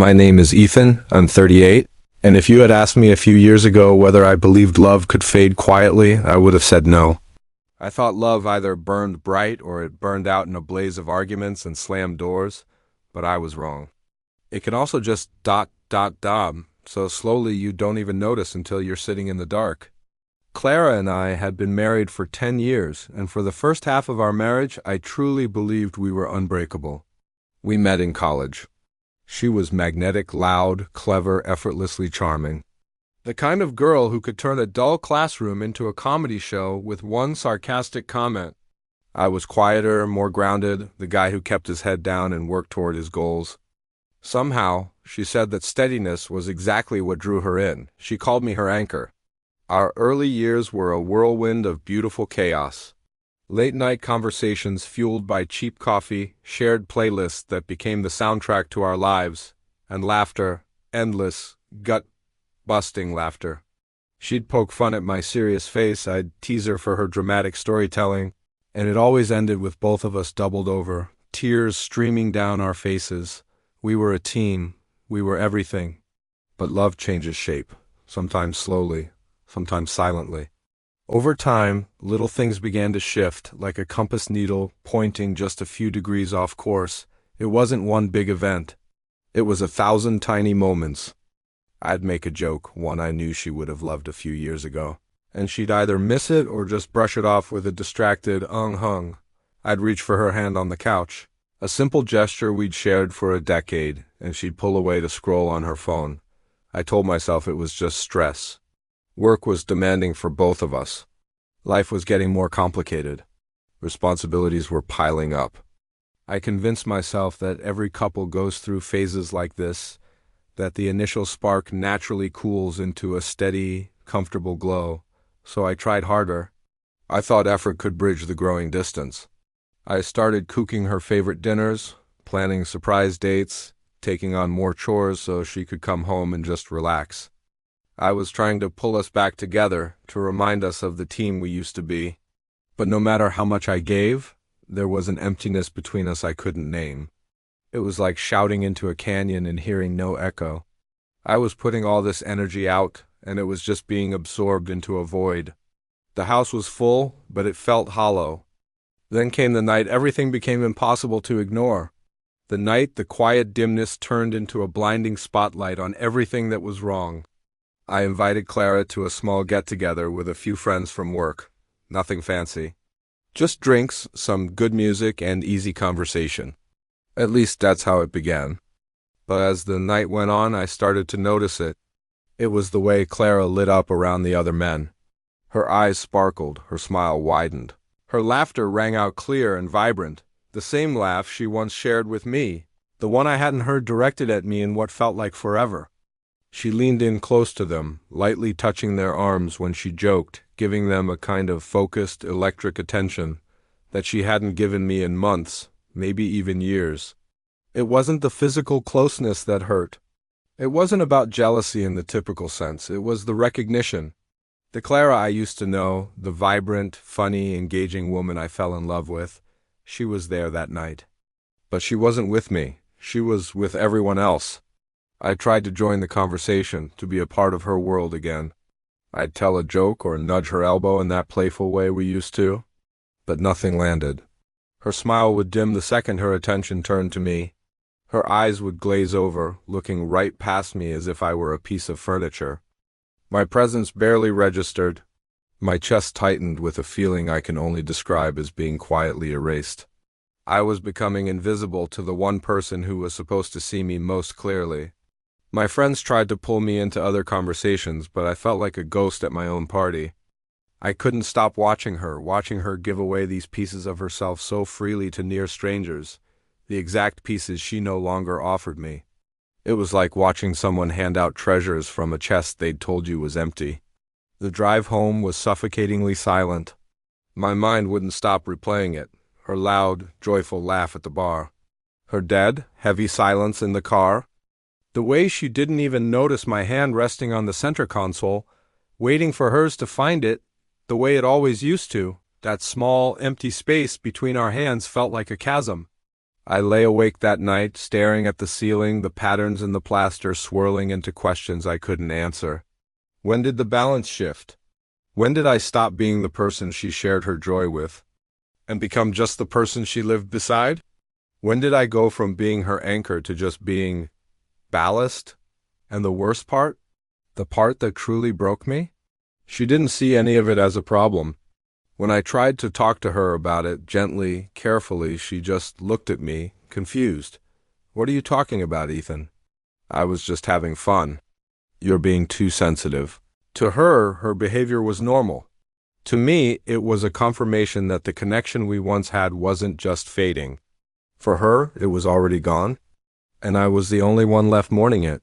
My name is Ethan, I'm 38, and if you had asked me a few years ago whether I believed love could fade quietly, I would have said no. I thought love either burned bright or it burned out in a blaze of arguments and slammed doors, but I was wrong. It can also just so slowly you don't even notice until you're sitting in the dark. Clara and I had been married for 10 years, and for the first half of our marriage, I truly believed we were unbreakable. We met in college. She was magnetic, loud, clever, effortlessly charming. The kind of girl who could turn a dull classroom into a comedy show with one sarcastic comment. I was quieter, more grounded, the guy who kept his head down and worked toward his goals. Somehow, she said that steadiness was exactly what drew her in. She called me her anchor. Our early years were a whirlwind of beautiful chaos. Late-night conversations fueled by cheap coffee, shared playlists that became the soundtrack to our lives, and laughter, endless, gut-busting laughter. She'd poke fun at my serious face, I'd tease her for her dramatic storytelling, and it always ended with both of us doubled over, tears streaming down our faces. We were a team, we were everything. But love changes shape, sometimes slowly, sometimes silently. Over time, little things began to shift, like a compass needle pointing just a few degrees off course. It wasn't one big event. It was 1,000 tiny moments. I'd make a joke, one I knew she would have loved a few years ago, and she'd either miss it or just brush it off with a distracted hung. I'd reach for her hand on the couch. A simple gesture we'd shared for a decade, and she'd pull away to scroll on her phone. I told myself it was just stress. Work was demanding for both of us. Life was getting more complicated. Responsibilities were piling up. I convinced myself that every couple goes through phases like this, that the initial spark naturally cools into a steady, comfortable glow, so I tried harder. I thought effort could bridge the growing distance. I started cooking her favorite dinners, planning surprise dates, taking on more chores so she could come home and just relax. I was trying to pull us back together, to remind us of the team we used to be. But no matter how much I gave, there was an emptiness between us I couldn't name. It was like shouting into a canyon and hearing no echo. I was putting all this energy out, and it was just being absorbed into a void. The house was full, but it felt hollow. Then came the night everything became impossible to ignore. The night the quiet dimness turned into a blinding spotlight on everything that was wrong. I invited Clara to a small get-together with a few friends from work. Nothing fancy. Just drinks, some good music, and easy conversation. At least that's how it began. But as the night went on, I started to notice it. It was the way Clara lit up around the other men. Her eyes sparkled, her smile widened. Her laughter rang out clear and vibrant, the same laugh she once shared with me, the one I hadn't heard directed at me in what felt like forever. She leaned in close to them, lightly touching their arms when she joked, giving them a kind of focused, electric attention that she hadn't given me in months, maybe even years. It wasn't the physical closeness that hurt. It wasn't about jealousy in the typical sense. It was the recognition. The Clara I used to know, the vibrant, funny, engaging woman I fell in love with, she was there that night. But she wasn't with me. She was with everyone else. I tried to join the conversation, to be a part of her world again. I'd tell a joke or nudge her elbow in that playful way we used to, but nothing landed. Her smile would dim the second her attention turned to me. Her eyes would glaze over, looking right past me as if I were a piece of furniture. My presence barely registered. My chest tightened with a feeling I can only describe as being quietly erased. I was becoming invisible to the one person who was supposed to see me most clearly. My friends tried to pull me into other conversations, but I felt like a ghost at my own party. I couldn't stop watching her give away these pieces of herself so freely to near strangers, the exact pieces she no longer offered me. It was like watching someone hand out treasures from a chest they'd told you was empty. The drive home was suffocatingly silent. My mind wouldn't stop replaying it, her loud, joyful laugh at the bar. Her dead, heavy silence in the car. The way she didn't even notice my hand resting on the center console, waiting for hers to find it, the way it always used to. That small, empty space between our hands felt like a chasm. I lay awake that night, staring at the ceiling, the patterns in the plaster swirling into questions I couldn't answer. When did the balance shift? When did I stop being the person she shared her joy with and become just the person she lived beside? When did I go from being her anchor to just being ballast? And the worst part? The part that truly broke me? She didn't see any of it as a problem. When I tried to talk to her about it, gently, carefully, she just looked at me, confused. What are you talking about, Ethan? I was just having fun. You're being too sensitive. To her, her behavior was normal. To me, it was a confirmation that the connection we once had wasn't just fading. For her, it was already gone, and I was the only one left mourning it.